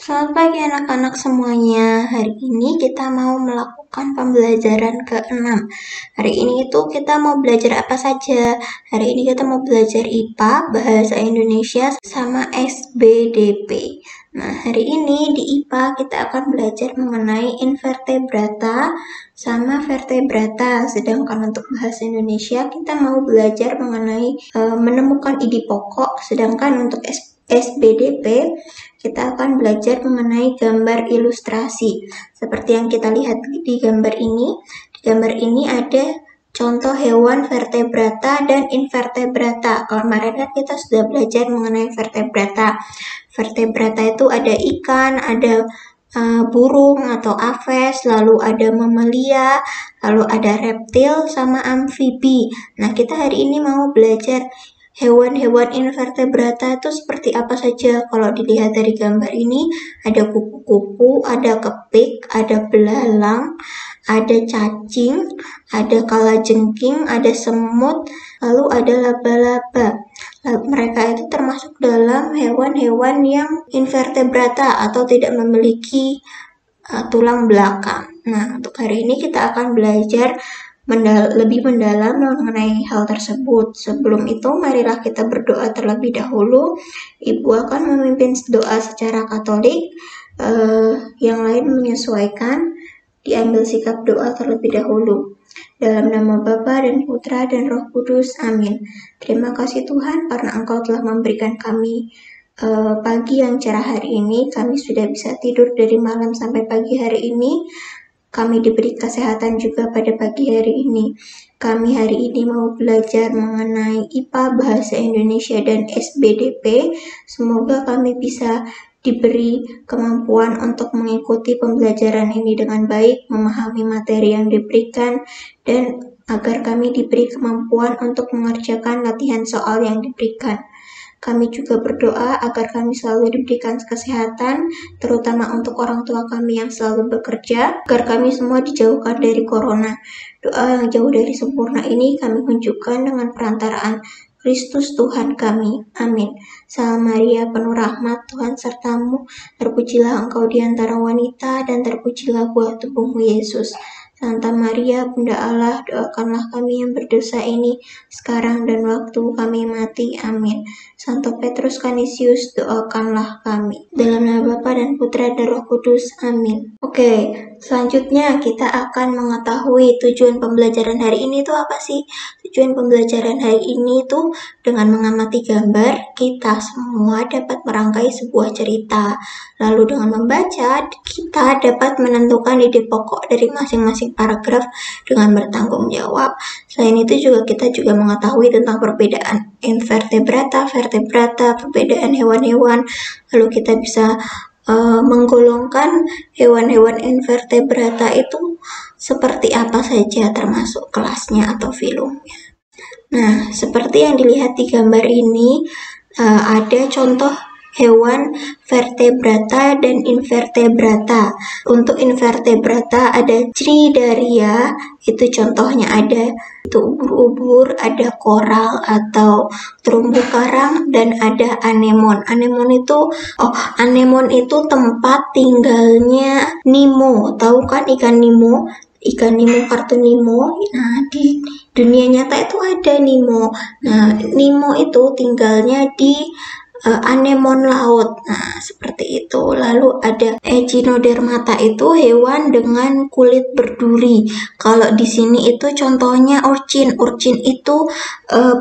Selamat pagi anak-anak semuanya. Hari ini kita mau melakukan pembelajaran ke-6. Hari ini itu kita mau belajar apa saja? Hari ini kita mau belajar IPA, Bahasa Indonesia, sama SBDP. Nah, hari ini di IPA kita akan belajar mengenai invertebrata sama vertebrata. Sedangkan untuk Bahasa Indonesia kita mau belajar mengenai menemukan ide pokok. Sedangkan untuk SBDP kita akan belajar mengenai gambar ilustrasi. Seperti yang kita lihat di gambar ini. Di gambar ini ada contoh hewan vertebrata dan invertebrata. Kemarin kan kita sudah belajar mengenai vertebrata. Vertebrata itu ada ikan, ada burung atau aves, lalu ada mamalia, lalu ada reptil sama amfibi. Nah, kita hari ini mau belajar hewan-hewan invertebrata itu seperti apa saja. Kalau dilihat dari gambar ini, ada kupu-kupu, ada kepik, ada belalang, ada cacing, ada kalajengking, ada semut, lalu ada laba-laba. Mereka itu termasuk dalam hewan-hewan yang invertebrata atau tidak memiliki tulang belakang. Nah, untuk hari ini kita akan belajar lebih mendalam mengenai hal tersebut. Sebelum itu, marilah kita berdoa terlebih dahulu. Ibu akan memimpin doa secara Katolik, yang lain menyesuaikan. Diambil sikap doa terlebih dahulu. Dalam nama Bapa dan Putra dan Roh Kudus. Amin. Terima kasih Tuhan karena Engkau telah memberikan kami pagi yang cerah hari ini. Kami sudah bisa tidur dari malam sampai pagi hari ini. Kami diberi kesehatan juga pada pagi hari ini. Kami hari ini mau belajar mengenai IPA, Bahasa Indonesia, dan SBDP. Semoga kami bisa diberi kemampuan untuk mengikuti pembelajaran ini dengan baik, memahami materi yang diberikan, dan agar kami diberi kemampuan untuk mengerjakan latihan soal yang diberikan. Kami juga berdoa agar kami selalu diberikan kesehatan, terutama untuk orang tua kami yang selalu bekerja, agar kami semua dijauhkan dari corona. Doa yang jauh dari sempurna ini kami tunjukkan dengan perantaraan Kristus Tuhan kami. Amin. Salam Maria, penuh rahmat, Tuhan sertamu. Terpujilah engkau di antara wanita, dan terpujilah buah tubuhmu, Yesus. Santa Maria, Bunda Allah, doakanlah kami yang berdosa ini, sekarang dan waktu kami mati. Amin. Santo Petrus Canisius, doakanlah kami. Dalam nama Bapa dan Putra dan Roh Kudus. Amin. Oke, selanjutnya kita akan mengetahui tujuan pembelajaran hari ini itu apa sih? Tujuan pembelajaran hari ini itu dengan mengamati gambar, kita semua dapat merangkai sebuah cerita. Lalu dengan membaca, kita dapat menentukan ide pokok dari masing-masing paragraf dengan bertanggung jawab. Selain itu kita juga mengetahui tentang perbedaan invertebrata, vertebrata, perbedaan hewan-hewan. Lalu kita bisa menggolongkan hewan-hewan invertebrata itu seperti apa saja, termasuk kelasnya atau filumnya. Nah, seperti yang dilihat di gambar ini, ada contoh hewan vertebrata dan invertebrata. Untuk invertebrata ada Cnidaria, itu contohnya ada itu ubur-ubur, ada koral atau terumbu karang, dan ada anemon. Anemon itu tempat tinggalnya Nemo. Tahu kan ikan Nemo? Ikan Nemo, kartun Nemo. Nah, di dunia nyata itu ada Nemo. Nah, Nemo itu tinggalnya di anemon laut. Nah, seperti itu. Lalu ada Echinodermata, itu hewan dengan kulit berduri. Kalau di sini itu contohnya urchin. Urchin itu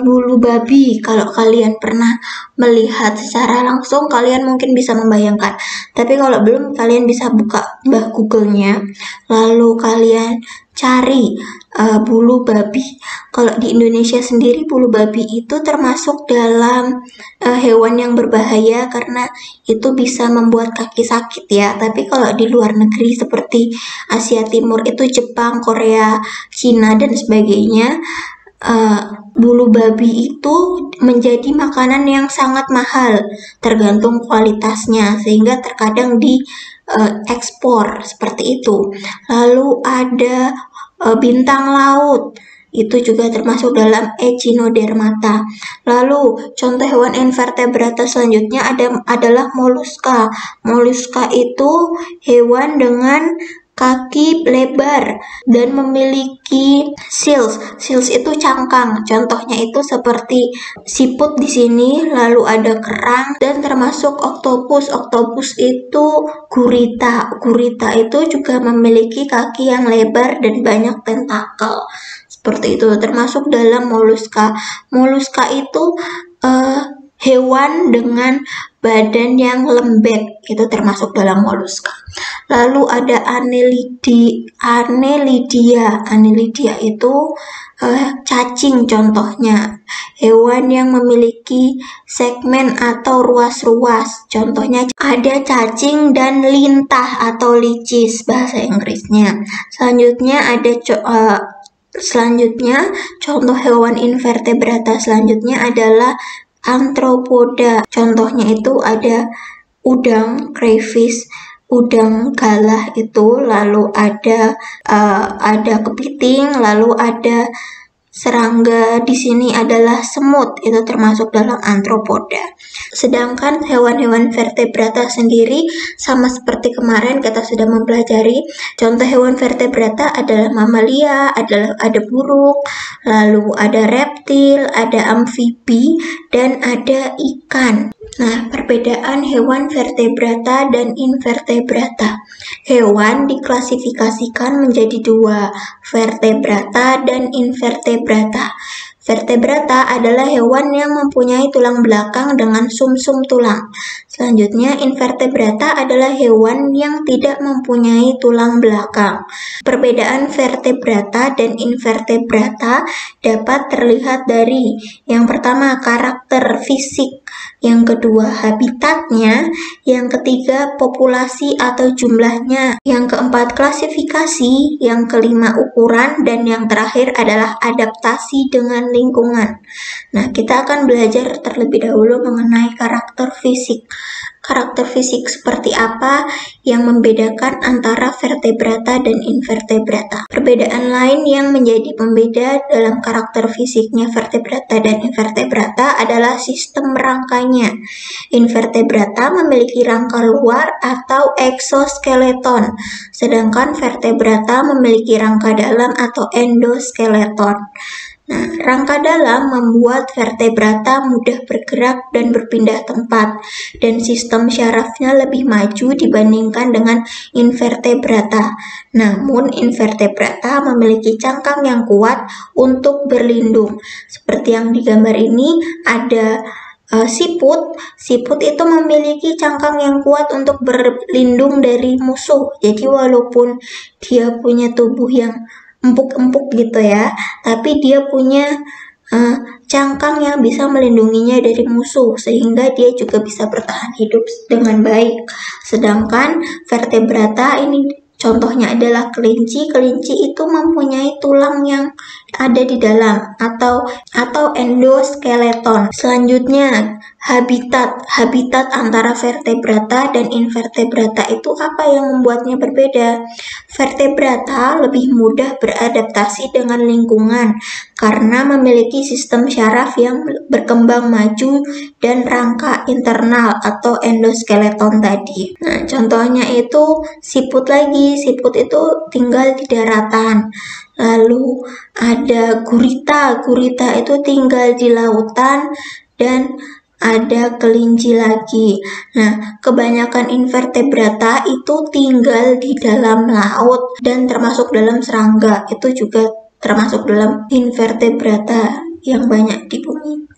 bulu babi. Kalau kalian pernah melihat secara langsung, kalian mungkin bisa membayangkan. Tapi kalau belum, kalian bisa buka Google-nya. Lalu kalian cari bulu babi. Kalau di Indonesia sendiri, bulu babi itu termasuk dalam hewan yang berbahaya karena itu bisa membuat kaki sakit ya. Tapi kalau di luar negeri seperti Asia Timur itu Jepang, Korea, Cina, dan sebagainya, bulu babi itu menjadi makanan yang sangat mahal tergantung kualitasnya, sehingga terkadang di ekspor seperti itu. Lalu ada bintang laut. itu juga termasuk dalam Echinodermata. Lalu contoh hewan invertebrata selanjutnya adalah moluska. Moluska itu hewan dengan kaki lebar dan memiliki gills. Gills itu cangkang. Contohnya itu seperti siput di sini, lalu ada kerang dan termasuk oktopus. Oktopus itu gurita. Gurita itu juga memiliki kaki yang lebar dan banyak tentakel. Seperti itu, termasuk dalam moluska. Moluska itu hewan dengan badan yang lembek, itu termasuk dalam moluska. Lalu ada Annelida. Annelida itu cacing contohnya. Hewan yang memiliki segmen atau ruas-ruas. Contohnya ada cacing dan lintah atau licis bahasa Inggrisnya. Selanjutnya contoh hewan invertebrata selanjutnya adalah Arthropoda. Contohnya itu ada udang, crayfish, udang galah itu, lalu ada kepiting, lalu ada serangga. Di sini adalah semut, itu termasuk dalam Arthropoda. Sedangkan hewan-hewan vertebrata sendiri sama seperti kemarin kita sudah mempelajari. Contoh hewan vertebrata adalah mamalia, ada burung, lalu ada reptil, ada amfibi, dan ada ikan. Nah, perbedaan hewan vertebrata dan invertebrata. Hewan diklasifikasikan menjadi dua, vertebrata dan invertebrata. Vertebrata adalah hewan yang mempunyai tulang belakang dengan sumsum tulang. Selanjutnya, invertebrata adalah hewan yang tidak mempunyai tulang belakang. Perbedaan vertebrata dan invertebrata dapat terlihat dari yang pertama, karakter fisik, yang kedua, habitatnya, yang ketiga, populasi atau jumlahnya, yang keempat, klasifikasi, yang kelima, ukuran, dan yang terakhir adalah adaptasi dengan lingkungan. Nah, kita akan belajar terlebih dahulu mengenai karakter fisik. Karakter fisik seperti apa yang membedakan antara vertebrata dan invertebrata. Perbedaan lain yang menjadi pembeda dalam karakter fisiknya vertebrata dan invertebrata adalah sistem rangkanya. Invertebrata memiliki rangka luar atau eksoskeleton, sedangkan vertebrata memiliki rangka dalam atau endoskeleton. Nah, rangka dalam membuat vertebrata mudah bergerak dan berpindah tempat, dan sistem syarafnya lebih maju dibandingkan dengan invertebrata. Namun, invertebrata memiliki cangkang yang kuat untuk berlindung. Seperti yang digambar ini, ada siput. Siput itu memiliki cangkang yang kuat untuk berlindung dari musuh. Jadi, walaupun dia punya tubuh yang empuk-empuk gitu ya, tapi dia punya cangkang yang bisa melindunginya dari musuh, sehingga dia juga bisa bertahan hidup dengan baik. Sedangkan vertebrata ini contohnya adalah kelinci. Kelinci itu mempunyai tulang yang ada di dalam atau endoskeleton. Selanjutnya, habitat antara vertebrata dan invertebrata itu apa yang membuatnya berbeda? Vertebrata lebih mudah beradaptasi dengan lingkungan karena memiliki sistem syaraf yang berkembang maju dan rangka internal atau endoskeleton tadi. Nah, contohnya itu siput lagi. Siput itu tinggal di daratan. Lalu ada gurita. Gurita itu tinggal di lautan, dan ada kelinci lagi. Nah, kebanyakan invertebrata itu tinggal di dalam laut dan termasuk dalam serangga. Itu juga termasuk dalam invertebrata yang banyak di bumi.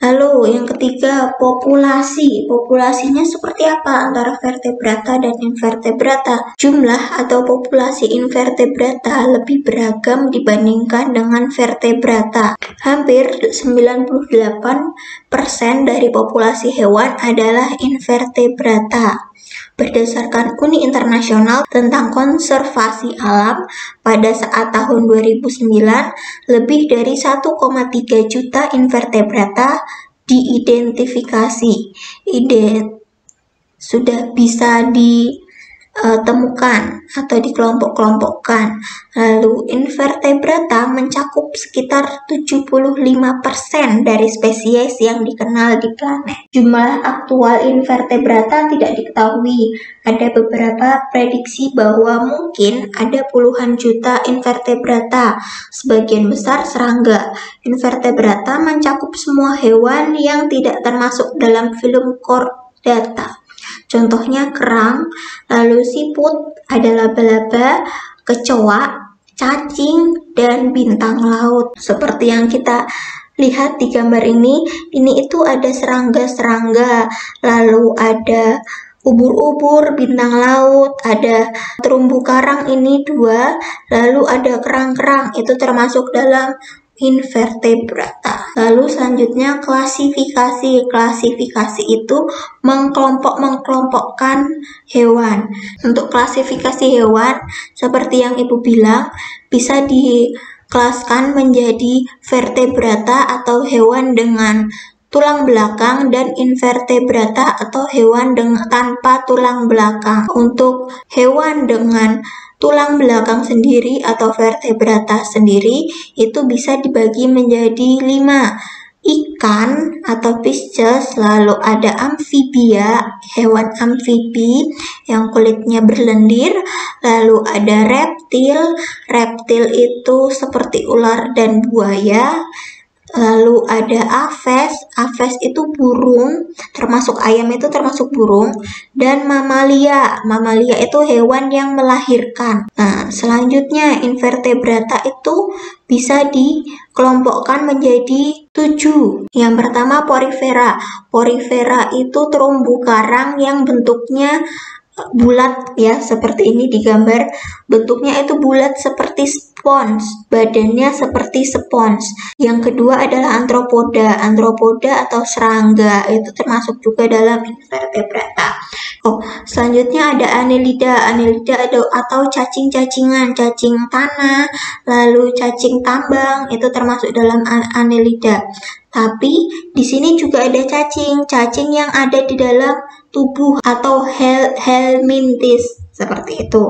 Lalu yang ketiga, populasi. Populasinya seperti apa antara vertebrata dan invertebrata? Jumlah atau populasi invertebrata lebih beragam dibandingkan dengan vertebrata. Hampir 98% dari populasi hewan adalah invertebrata. Berdasarkan Uni Internasional tentang Konservasi Alam, pada saat tahun 2009, lebih dari 1,3 juta invertebrata diidentifikasi. Sudah bisa temukan atau dikelompok-kelompokkan. Lalu invertebrata mencakup sekitar 75% dari spesies yang dikenal di planet. Jumlah aktual invertebrata tidak diketahui. Ada beberapa prediksi bahwa mungkin ada puluhan juta invertebrata, sebagian besar serangga. Invertebrata mencakup semua hewan yang tidak termasuk dalam film Chordata. Contohnya kerang, lalu siput, ada laba-laba, kecoa, cacing, dan bintang laut. Seperti yang kita lihat di gambar ini itu ada serangga-serangga, lalu ada ubur-ubur, bintang laut, ada terumbu karang ini 2, lalu ada kerang-kerang, itu termasuk dalam invertebrata. Lalu selanjutnya klasifikasi. Klasifikasi itu mengkelompokkan hewan. Untuk klasifikasi hewan, seperti yang Ibu bilang, bisa dikelaskan menjadi vertebrata atau hewan dengan tulang belakang dan invertebrata atau hewan tanpa tulang belakang. Untuk hewan dengan tulang belakang sendiri atau vertebrata sendiri itu bisa dibagi menjadi 5. Ikan atau Pisces, lalu ada amfibia, hewan amfibi yang kulitnya berlendir, lalu ada reptil. Reptil itu seperti ular dan buaya. Lalu ada aves. Aves itu burung, termasuk ayam itu termasuk burung. Dan mamalia. Mamalia itu hewan yang melahirkan. Nah, selanjutnya invertebrata itu bisa dikelompokkan menjadi 7. Yang pertama porifera. Porifera itu terumbu karang yang bentuknya bulat ya, seperti ini di gambar. Bentuknya itu bulat seperti spons, badannya seperti spons. Yang kedua adalah antropoda. Antropoda atau serangga itu termasuk juga dalam invertebrata. Selanjutnya ada annelida. Annelida atau cacing-cacingan, cacing tanah, lalu cacing tambang itu termasuk dalam annelida. Tapi di sini juga ada cacing yang ada di dalam tubuh atau helminthes seperti itu.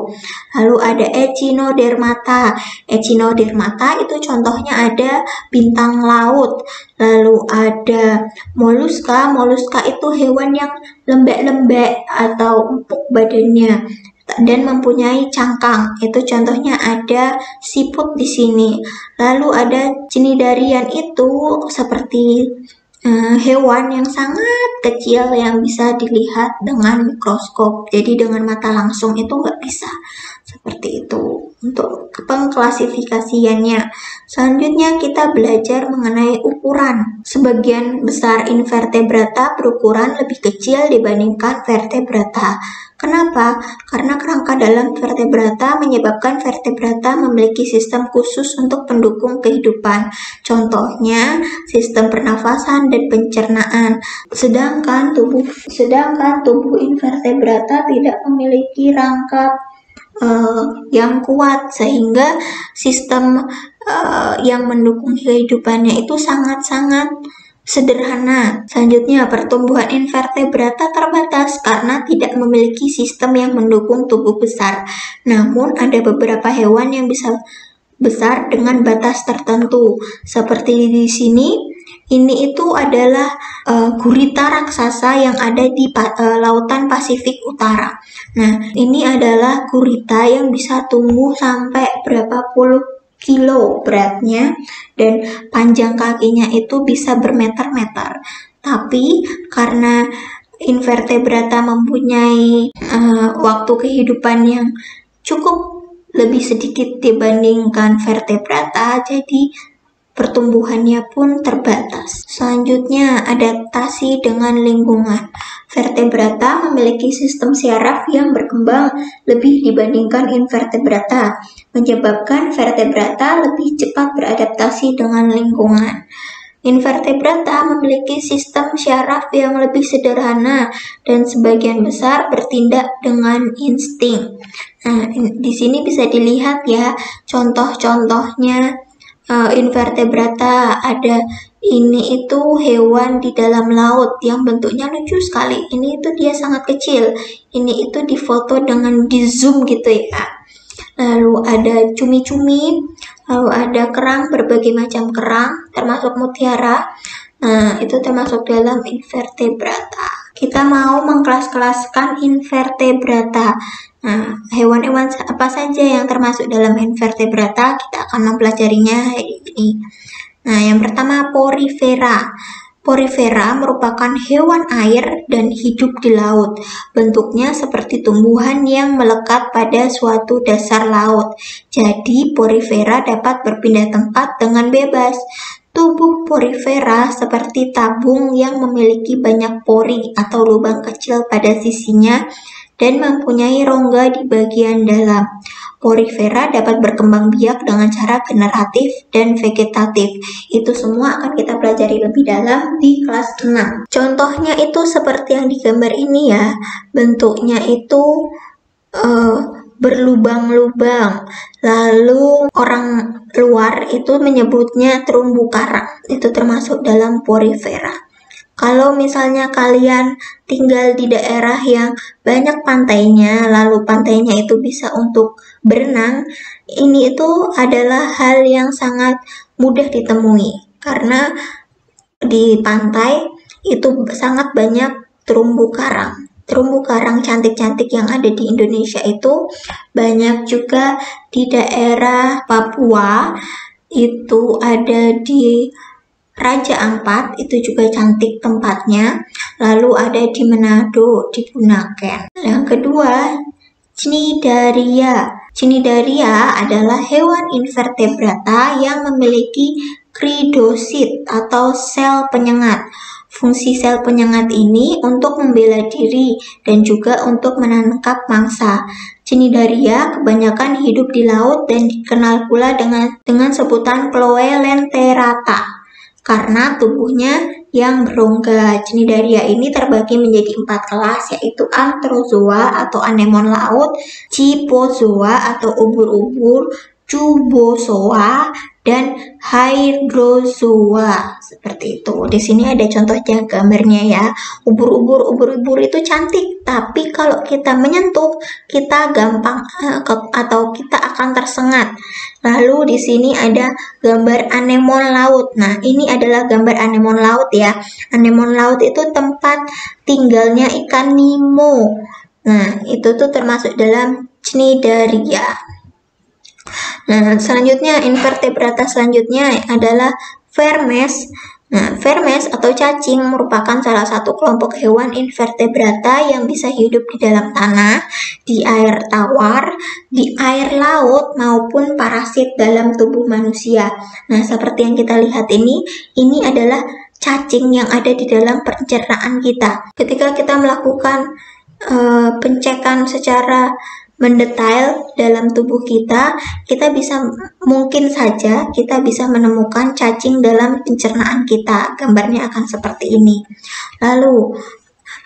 Lalu ada echinodermata. Echinodermata itu contohnya ada bintang laut. Lalu ada moluska. Moluska itu hewan yang lembek-lembek atau empuk badannya dan mempunyai cangkang. Itu contohnya ada siput di sini. Lalu ada cnidarian, itu seperti hewan yang sangat kecil yang bisa dilihat dengan mikroskop. Jadi dengan mata langsung itu nggak bisa. Seperti itu untuk pengklasifikasiannya. Selanjutnya kita belajar mengenai ukuran. Sebagian besar invertebrata berukuran lebih kecil dibandingkan vertebrata. Kenapa? Karena kerangka dalam vertebrata menyebabkan vertebrata memiliki sistem khusus untuk pendukung kehidupan. Contohnya sistem pernafasan dan pencernaan. Sedangkan tubuh invertebrata tidak memiliki rangka yang kuat, sehingga sistem yang mendukung kehidupannya itu sangat-sangat sederhana. Selanjutnya, pertumbuhan invertebrata terbatas karena tidak memiliki sistem yang mendukung tubuh besar. Namun, ada beberapa hewan yang bisa besar dengan batas tertentu. Seperti di sini, ini itu adalah gurita raksasa yang ada di lautan Pasifik Utara. Nah, ini adalah gurita yang bisa tumbuh sampai berapa puluh kilo beratnya dan panjang kakinya itu bisa bermeter-meter. Tapi karena invertebrata mempunyai waktu kehidupan yang cukup lebih sedikit dibandingkan vertebrata, jadi pertumbuhannya pun terbatas. Selanjutnya, adaptasi dengan lingkungan. Vertebrata memiliki sistem syaraf yang berkembang lebih dibandingkan invertebrata, menyebabkan vertebrata lebih cepat beradaptasi dengan lingkungan. Invertebrata memiliki sistem syaraf yang lebih sederhana dan sebagian besar bertindak dengan insting. Nah, di sini bisa dilihat ya contoh-contohnya invertebrata. Ada Ini itu hewan di dalam laut yang bentuknya lucu sekali. Ini itu dia sangat kecil. Ini itu difoto dengan di zoom gitu ya. Lalu ada cumi-cumi, lalu ada kerang, berbagai macam kerang, termasuk mutiara. Nah, itu termasuk dalam invertebrata. Kita mau mengkelas-kelaskan invertebrata. Nah, hewan-hewan apa saja yang termasuk dalam invertebrata, kita akan mempelajarinya hari ini. Nah, yang pertama porifera. Porifera merupakan hewan air dan hidup di laut. Bentuknya seperti tumbuhan yang melekat pada suatu dasar laut. Jadi, porifera dapat berpindah tempat dengan bebas. Tubuh porifera seperti tabung yang memiliki banyak pori atau lubang kecil pada sisinya dan mempunyai rongga di bagian dalam. Porifera dapat berkembang biak dengan cara generatif dan vegetatif. Itu semua akan kita pelajari lebih dalam di kelas 6. Contohnya itu seperti yang digambar ini ya. Bentuknya itu berlubang-lubang. Lalu orang luar itu menyebutnya terumbu karang. Itu termasuk dalam porifera. Kalau misalnya kalian tinggal di daerah yang banyak pantainya, lalu pantainya itu bisa untuk berenang, ini itu adalah hal yang sangat mudah ditemui. Karena di pantai itu sangat banyak terumbu karang. Terumbu karang cantik-cantik yang ada di Indonesia itu banyak juga di daerah Papua, itu ada di Raja Ampat, itu juga cantik tempatnya. Lalu ada di Manado, di Bunaken. Yang kedua, Cnidaria. Cnidaria adalah hewan invertebrata yang memiliki kridosit atau sel penyengat. Fungsi sel penyengat ini untuk membela diri dan juga untuk menangkap mangsa. Cnidaria kebanyakan hidup di laut dan dikenal pula dengan sebutan Chloelenterata karena tubuhnya yang berongga. Cnidaria ini terbagi menjadi 4 kelas, yaitu Antrozoa atau anemon laut, Chipozoa atau ubur-ubur, Cubozoa, dan Hydrozoa. Seperti itu. Di sini ada contohnya gambarnya ya. Ubur-ubur itu cantik, tapi kalau kita menyentuh, kita gampang atau kita akan tersengat. Lalu di sini ada gambar anemon laut. Nah, ini adalah gambar anemon laut ya. Anemon laut itu tempat tinggalnya ikan Nemo. Nah, itu tuh termasuk dalam Cnidaria. Nah, selanjutnya invertebrata selanjutnya adalah Vermes. Nah, vermes atau cacing merupakan salah satu kelompok hewan invertebrata yang bisa hidup di dalam tanah, di air tawar, di air laut, maupun parasit dalam tubuh manusia. Nah, seperti yang kita lihat ini adalah cacing yang ada di dalam pencernaan kita. Ketika kita melakukan pencekan secara mendetail dalam tubuh kita mungkin saja kita bisa menemukan cacing dalam pencernaan kita. Gambarnya akan seperti ini. Lalu,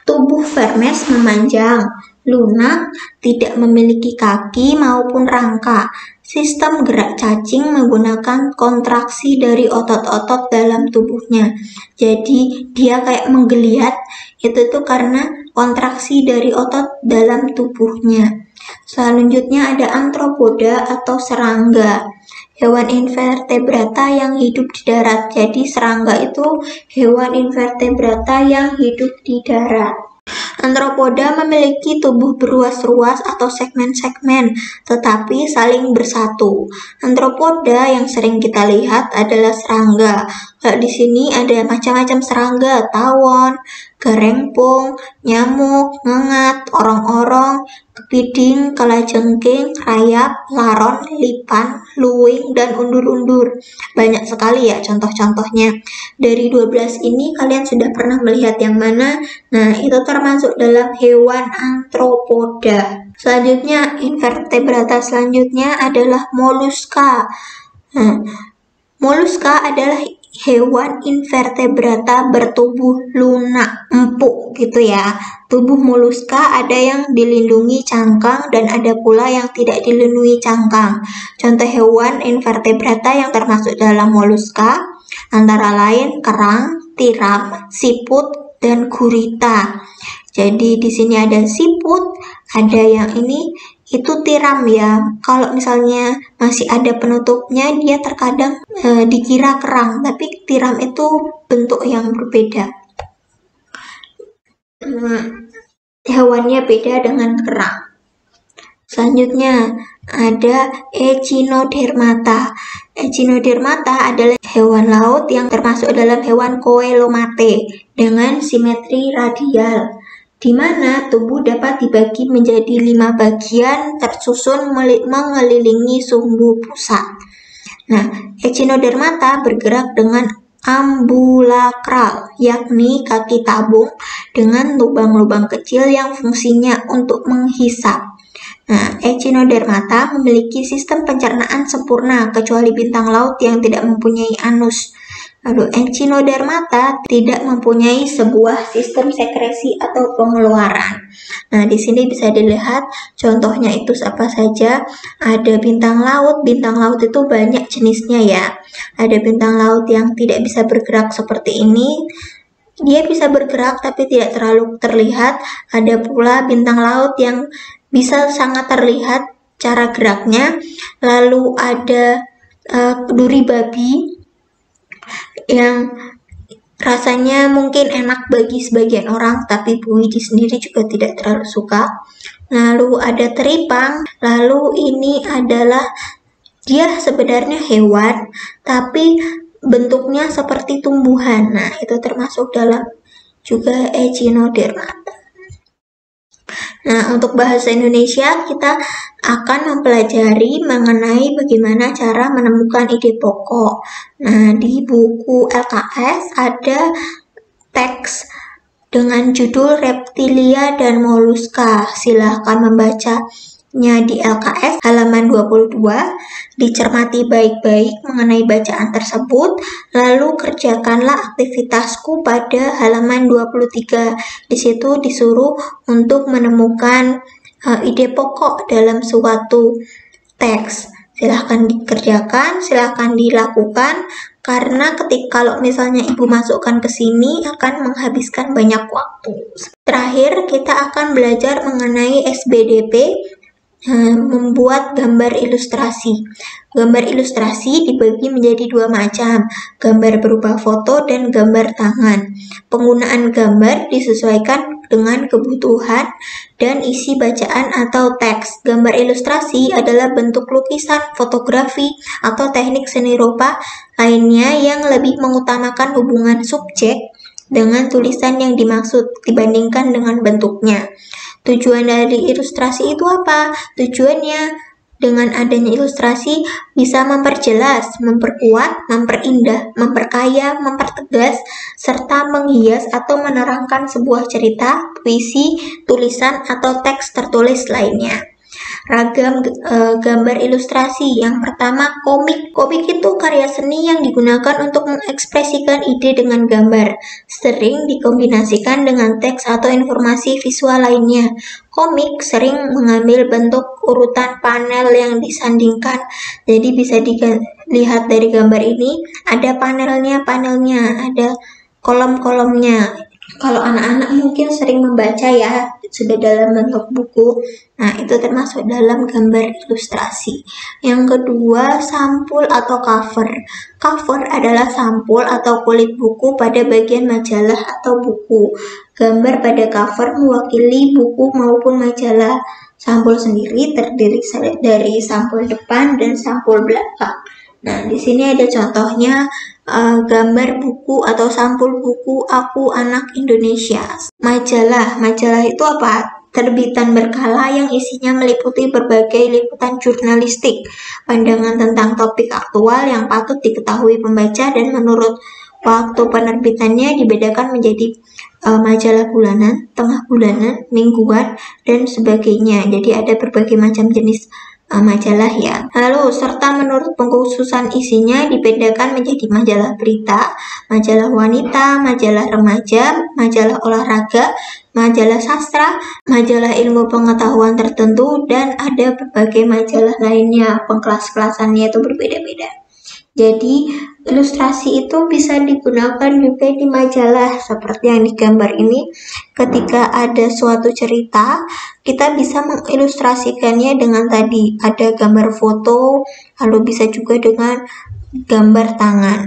tubuh vermes memanjang, lunak, tidak memiliki kaki maupun rangka. Sistem gerak cacing menggunakan kontraksi dari otot-otot dalam tubuhnya. Jadi, dia kayak menggeliat, itu tuh karena kontraksi dari otot dalam tubuhnya. Selanjutnya ada antropoda atau serangga. Hewan invertebrata yang hidup di darat. Jadi serangga itu hewan invertebrata yang hidup di darat. Antropoda memiliki tubuh beruas-ruas atau segmen-segmen, tetapi saling bersatu. Antropoda yang sering kita lihat adalah serangga. Kalau di sini ada macam-macam serangga, tawon, garengpung, nyamuk, ngengat, orong-orong, kepiting, kalajengking, rayap, laron, lipan, luwing, dan undur-undur. Banyak sekali ya contoh-contohnya. Dari 12 ini kalian sudah pernah melihat yang mana? Nah, itu termasuk dalam hewan antropoda. Selanjutnya, invertebrata selanjutnya adalah moluska. Nah, moluska adalah hewan invertebrata bertubuh lunak, empuk gitu ya. Tubuh moluska ada yang dilindungi cangkang dan ada pula yang tidak dilindungi cangkang. Contoh hewan invertebrata yang termasuk dalam moluska antara lain kerang, tiram, siput, dan gurita. Jadi di sini ada siput, ada yang ini itu tiram ya. Kalau misalnya masih ada penutupnya, dia terkadang dikira kerang, tapi tiram itu bentuk yang berbeda. Hewannya beda dengan kerang. Selanjutnya ada Echinodermata. Echinodermata adalah hewan laut yang termasuk dalam hewan Coelomate dengan simetri radial, di mana tubuh dapat dibagi menjadi 5 bagian tersusun mengelilingi sumbu pusat. Nah, Echinodermata bergerak dengan ambulakral, yakni kaki tabung dengan lubang-lubang kecil yang fungsinya untuk menghisap. Nah, Echinodermata memiliki sistem pencernaan sempurna kecuali bintang laut yang tidak mempunyai anus. Lalu Echinodermata tidak mempunyai sebuah sistem sekresi atau pengeluaran. Nah, di sini bisa dilihat contohnya itu apa saja. Ada bintang laut itu banyak jenisnya ya. Ada bintang laut yang tidak bisa bergerak seperti ini. Dia bisa bergerak tapi tidak terlalu terlihat. Ada pula bintang laut yang bisa sangat terlihat cara geraknya. Lalu ada duri babi yang rasanya mungkin enak bagi sebagian orang, tapi Bu Widi sendiri juga tidak terlalu suka. Lalu ada teripang, lalu ini adalah dia sebenarnya hewan, tapi bentuknya seperti tumbuhan. Nah, itu termasuk dalam juga Echinodermata. Nah, untuk bahasa Indonesia kita akan mempelajari mengenai bagaimana cara menemukan ide pokok. Nah, di buku LKS ada teks dengan judul Reptilia dan Moluska. Silahkan membacanya di LKS halaman 22. Dicermati baik-baik mengenai bacaan tersebut, lalu kerjakanlah aktivitasku pada halaman 23. Di situ disuruh untuk menemukan ide pokok dalam suatu teks. Silahkan dikerjakan, silahkan dilakukan, karena kalau misalnya Ibu masukkan ke sini akan menghabiskan banyak waktu. Terakhir, kita akan belajar mengenai SBDP, membuat gambar ilustrasi. Gambar ilustrasi dibagi menjadi 2 macam, gambar berupa foto dan gambar tangan. Penggunaan gambar disesuaikan dengan kebutuhan dan isi bacaan atau teks. Gambar ilustrasi adalah bentuk lukisan, fotografi, atau teknik seni rupa lainnya yang lebih mengutamakan hubungan subjek dengan tulisan yang dimaksud dibandingkan dengan bentuknya. Tujuan dari ilustrasi itu apa? Tujuannya dengan adanya ilustrasi bisa memperjelas, memperkuat, memperindah, memperkaya, mempertegas, serta menghias atau menerangkan sebuah cerita, puisi, tulisan, atau teks tertulis lainnya. Ragam gambar ilustrasi. Yang pertama, komik. Komik itu karya seni yang digunakan untuk mengekspresikan ide dengan gambar. Sering dikombinasikan dengan teks atau informasi visual lainnya. Komik sering mengambil bentuk urutan panel yang disandingkan. Jadi bisa dilihat dari gambar ini, ada panelnya, ada kolom-kolomnya. Kalau anak-anak mungkin sering membaca ya, sudah dalam bentuk buku. Nah, itu termasuk dalam gambar ilustrasi. Yang kedua, sampul atau cover. Cover adalah sampul atau kulit buku pada bagian majalah atau buku. Gambar pada cover mewakili buku maupun majalah. Sampul sendiri terdiri dari sampul depan dan sampul belakang. Nah, di sini ada contohnya gambar buku atau sampul buku Aku Anak Indonesia. Majalah itu apa? Terbitan berkala yang isinya meliputi berbagai liputan jurnalistik, pandangan tentang topik aktual yang patut diketahui pembaca, dan menurut waktu penerbitannya dibedakan menjadi majalah bulanan, tengah bulanan, mingguan, dan sebagainya. Jadi ada berbagai macam jenis majalah ya. Lalu serta menurut pengkhususan isinya dibedakan menjadi majalah berita, majalah wanita, majalah remaja, majalah olahraga, majalah sastra, majalah ilmu pengetahuan tertentu, dan ada berbagai majalah lainnya. Pengkelas-kelasannya itu berbeda-beda. Jadi Ilustrasi itu bisa digunakan juga di majalah seperti yang digambar ini. Ketika ada suatu cerita, kita bisa mengilustrasikannya dengan tadi ada gambar foto, lalu bisa juga dengan gambar tangan.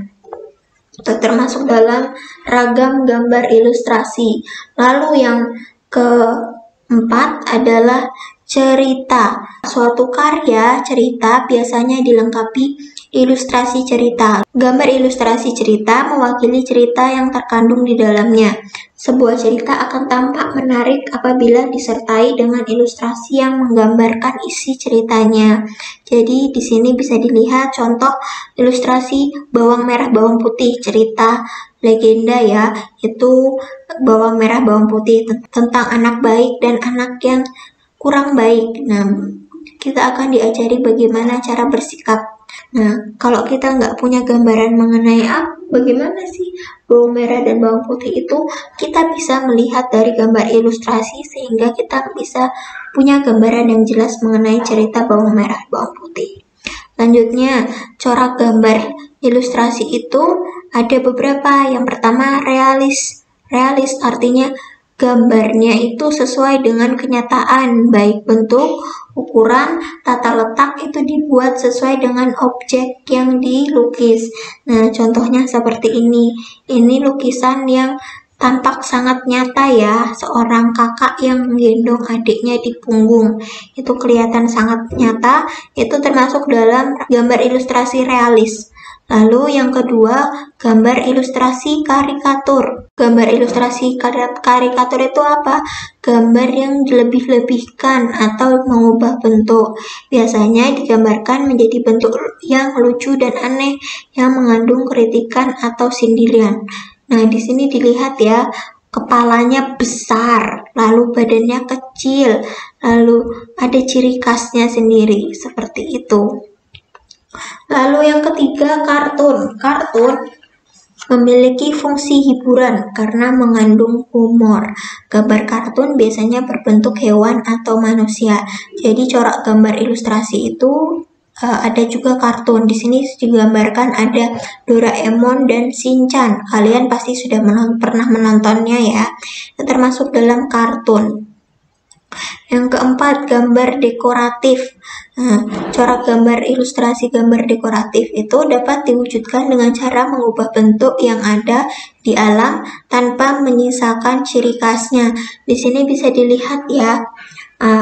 Itu termasuk dalam ragam gambar ilustrasi. Lalu yang keempat adalah cerita. Suatu karya cerita biasanya dilengkapi ilustrasi cerita. Gambar ilustrasi cerita mewakili cerita yang terkandung di dalamnya. Sebuah cerita akan tampak menarik apabila disertai dengan ilustrasi yang menggambarkan isi ceritanya. Jadi di sini bisa dilihat contoh ilustrasi bawang merah bawang putih, cerita legenda ya, itu bawang merah bawang putih tentang anak baik dan anak yang kurang baik. Nah, kita akan diajari bagaimana cara bersikap. Nah, kalau kita nggak punya gambaran mengenai bagaimana sih bawang merah dan bawang putih itu, kita bisa melihat dari gambar ilustrasi sehingga kita bisa punya gambaran yang jelas mengenai cerita bawang merah bawang putih. Selanjutnya, corak gambar ilustrasi itu ada beberapa. Yang pertama, realis. Realis artinya gambarnya itu sesuai dengan kenyataan, baik bentuk, ukuran, tata letak itu dibuat sesuai dengan objek yang dilukis. Nah, contohnya seperti ini. Ini lukisan yang tampak sangat nyata ya, seorang kakak yang menggendong adiknya di punggung. Itu kelihatan sangat nyata, itu termasuk dalam gambar ilustrasi realis. Lalu yang kedua, gambar ilustrasi karikatur. Gambar ilustrasi karikatur itu apa? Gambar yang dilebih-lebihkan atau mengubah bentuk. Biasanya digambarkan menjadi bentuk yang lucu dan aneh yang mengandung kritikan atau sindiran. Nah, di sini dilihat ya, kepalanya besar, lalu badannya kecil, lalu ada ciri khasnya sendiri, seperti itu. Lalu yang ketiga, kartun. Kartun memiliki fungsi hiburan karena mengandung humor. Gambar kartun biasanya berbentuk hewan atau manusia. Jadi corak gambar ilustrasi itu ada juga kartun. Di sini digambarkan ada Doraemon dan Shinchan. Kalian pasti sudah pernah menontonnya ya. Itu termasuk dalam kartun. Yang keempat, gambar dekoratif. Nah, corak gambar ilustrasi gambar dekoratif itu dapat diwujudkan dengan cara mengubah bentuk yang ada di alam tanpa menyisakan ciri khasnya. Di sini bisa dilihat ya,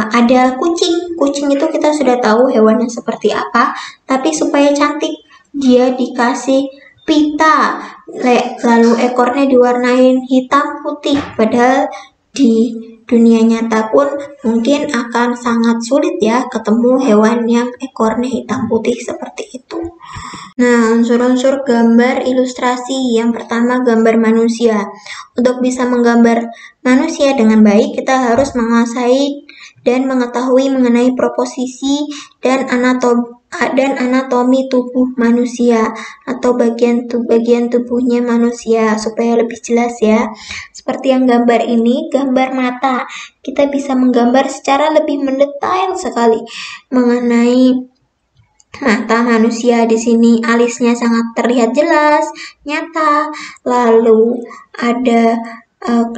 ada kucing. Kucing itu kita sudah tahu hewannya seperti apa, tapi supaya cantik dia dikasih pita, lalu ekornya diwarnain hitam putih, padahal di dunia nyata pun mungkin akan sangat sulit ya ketemu hewan yang ekornya hitam putih seperti itu. Nah, unsur-unsur gambar ilustrasi. Yang pertama, gambar manusia. Untuk bisa menggambar manusia dengan baik, kita harus menguasai dan mengetahui mengenai proporsi dan anatomi tubuh manusia atau bagian tubuhnya manusia supaya lebih jelas ya. Seperti yang gambar ini, gambar mata. Kita bisa menggambar secara lebih mendetail sekali mengenai mata manusia. Di sini alisnya sangat terlihat jelas, nyata. Lalu ada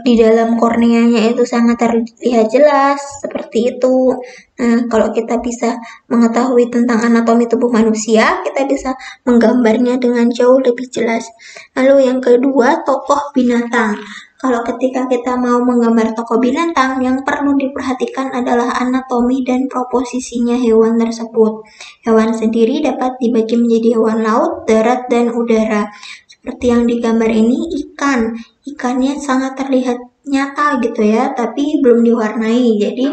di dalam korneanya itu sangat terlihat jelas, seperti itu. Nah, kalau kita bisa mengetahui tentang anatomi tubuh manusia, kita bisa menggambarnya dengan jauh lebih jelas. Lalu yang kedua, tokoh binatang. Kalau ketika kita mau menggambar tokoh binatang, yang perlu diperhatikan adalah anatomi dan proposisinya hewan tersebut. Hewan sendiri dapat dibagi menjadi hewan laut, darat, dan udara. Seperti yang digambar ini, ikan. Ikannya sangat terlihat nyata gitu ya, tapi belum diwarnai. Jadi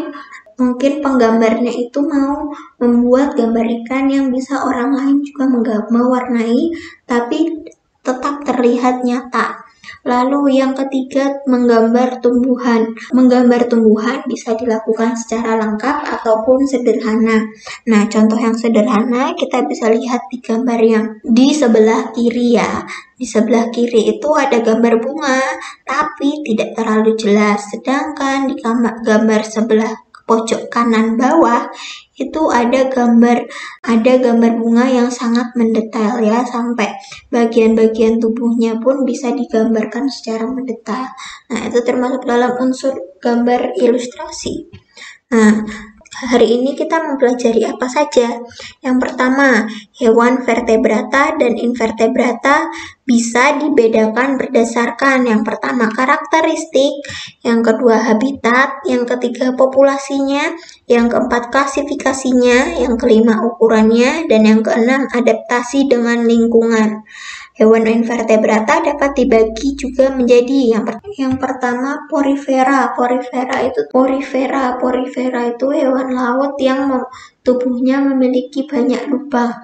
mungkin penggambarnya itu mau membuat gambar ikan yang bisa orang lain juga mewarnai, tapi tetap terlihat nyata. Lalu yang ketiga, menggambar tumbuhan. Menggambar tumbuhan bisa dilakukan secara lengkap ataupun sederhana. Nah, contoh yang sederhana kita bisa lihat di gambar yang di sebelah kiri ya. Di sebelah kiri itu ada gambar bunga, tapi tidak terlalu jelas. Sedangkan di gambar sebelah pojok kanan bawah itu ada gambar bunga yang sangat mendetail ya, sampai bagian-bagian tubuhnya pun bisa digambarkan secara mendetail. Nah, itu termasuk dalam unsur gambar ilustrasi. Nah, hari ini kita mempelajari apa saja? Yang pertama, hewan vertebrata dan invertebrata bisa dibedakan berdasarkan yang pertama karakteristik, yang kedua habitat, yang ketiga populasinya, yang keempat klasifikasinya, yang kelima ukurannya, dan yang keenam adaptasi dengan lingkungan. Hewan invertebrata dapat dibagi juga menjadi yang pertama porifera. Porifera itu hewan laut yang tubuhnya memiliki banyak lubang.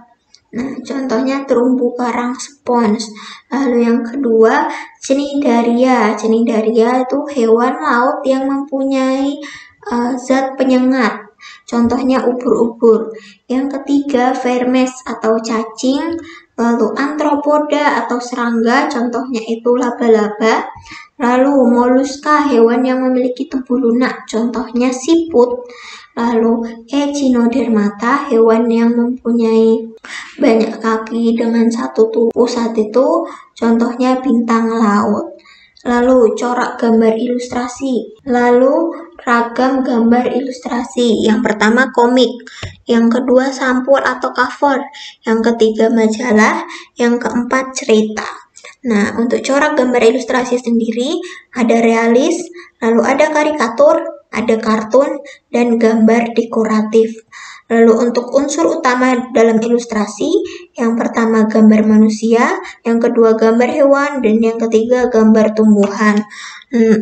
Nah, contohnya terumbu karang spons. Lalu yang kedua, cnidaria. Cnidaria itu hewan laut yang mempunyai zat penyengat. Contohnya ubur-ubur. Yang ketiga, vermes atau cacing. Lalu antropoda atau serangga, contohnya itu laba-laba. Lalu moluska, hewan yang memiliki tubuh lunak, contohnya siput. Lalu echinodermata, hewan yang mempunyai banyak kaki dengan satu pusat itu, contohnya bintang laut. Lalu corak gambar ilustrasi. Lalu ragam gambar ilustrasi. Yang pertama komik, yang kedua sampul atau cover, yang ketiga majalah, yang keempat cerita. Nah, untuk corak gambar ilustrasi sendiri ada realis, lalu ada karikatur, ada kartun, dan gambar dekoratif. Lalu untuk unsur utama dalam ilustrasi, yang pertama gambar manusia, yang kedua gambar hewan, dan yang ketiga gambar tumbuhan.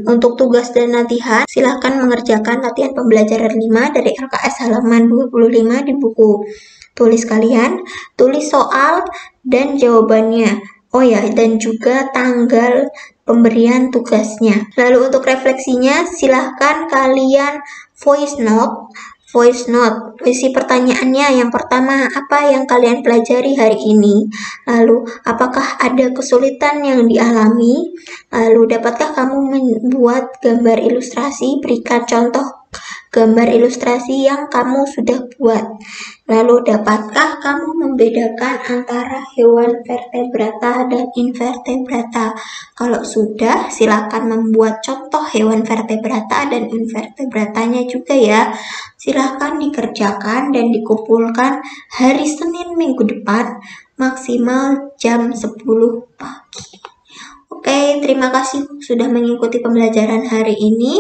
Untuk tugas dan latihan, silahkan mengerjakan latihan pembelajaran 5 dari LKS halaman 25 di buku tulis kalian, tulis soal dan jawabannya. Oh ya, dan juga tanggal pemberian tugasnya. Lalu untuk refleksinya, silahkan kalian voice note. Isi pertanyaannya yang pertama, apa yang kalian pelajari hari ini? Lalu, apakah ada kesulitan yang dialami? Lalu, dapatkah kamu membuat gambar ilustrasi? Berikan contoh gambar ilustrasi yang kamu sudah buat. Lalu, dapatkah kamu membedakan antara hewan vertebrata dan invertebrata? Kalau sudah, silakan membuat contoh hewan vertebrata dan invertebratanya juga ya. Silahkan dikerjakan dan dikumpulkan hari Senin minggu depan, maksimal jam 10 pagi. Oke, terima kasih sudah mengikuti pembelajaran hari ini.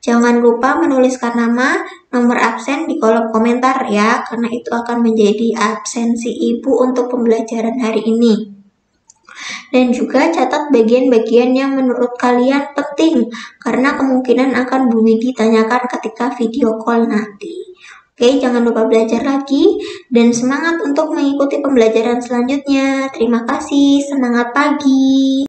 Jangan lupa menuliskan nama, nomor absen di kolom komentar ya, karena itu akan menjadi absensi ibu untuk pembelajaran hari ini. Dan juga catat bagian-bagian yang menurut kalian penting, karena kemungkinan akan Bu Widi tanyakan ketika video call nanti. Oke, jangan lupa belajar lagi, dan semangat untuk mengikuti pembelajaran selanjutnya. Terima kasih, semangat pagi!